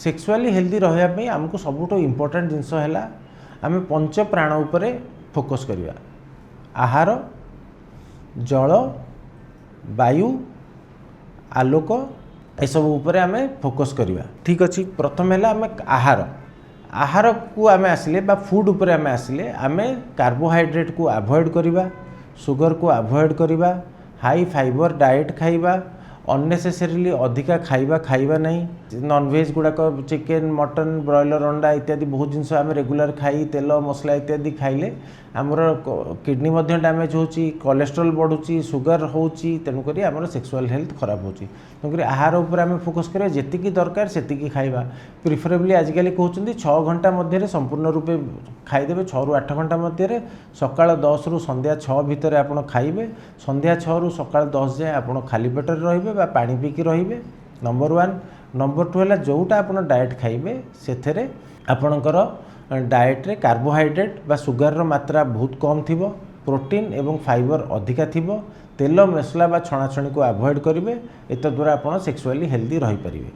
Sexually healthy रहा आमको सबुठ important जिनस है आम पंच प्राण उपरे फोकस करवा आहार जल वायु आलोक एसब उपरे आम फोकस करवा ठीक अच्छे। प्रथम है आम आहार को आम आसिले बा फूड उपरे आम आसिले आम कार्बोहाइड्रेट को अवॉइड करवा सुगर को अवॉइड करवा हाई फाइबर डाइट खाइबा अननेसेसरीली अधिका खाइबा नहीं नॉनवेज गुड़ाक चिकेन मटन ब्रॉयलर अंडा इत्यादि बहुत जिनस आम रेगुलर खाई तेल मसला इत्यादि खाइले आमर किडनी डैमेज होची कोलेस्ट्रॉल बढ़ुची सुगर होची तेणुक आमर सेक्सुअल हेल्थ खराब होची तेणुक आहार उपर आम फोकस करिया जेतिकी दरकार सेतिकी खाइबा प्रिफरेबली आजिकल कहते 6 घंटा मध्य संपूर्ण रूपे खाईदेवे 6 ରୁ 8 घंटा मध्य सकाळ 10 ରୁ संध्या 6 भितर आपण खाइबे संध्या 6 ରୁ सकाळ 10 जाए आपण खाली पेटर रहिबे बा पानी पीकी रहिबे नंबर 1। नंबर 2 है जोटा आप डाएट खाइबे से आपणकर डाएट रे कार्बोहाइड्रेट बा सुगर मात्रा बहुत कम थिबो प्रोटीन एवं फाइबर अधिका थिबो तेल मसला बा छणाछणी को अवॉइड करेंगे एत द्वारा आप सेक्सुअली हेल्दी रही पारिबे।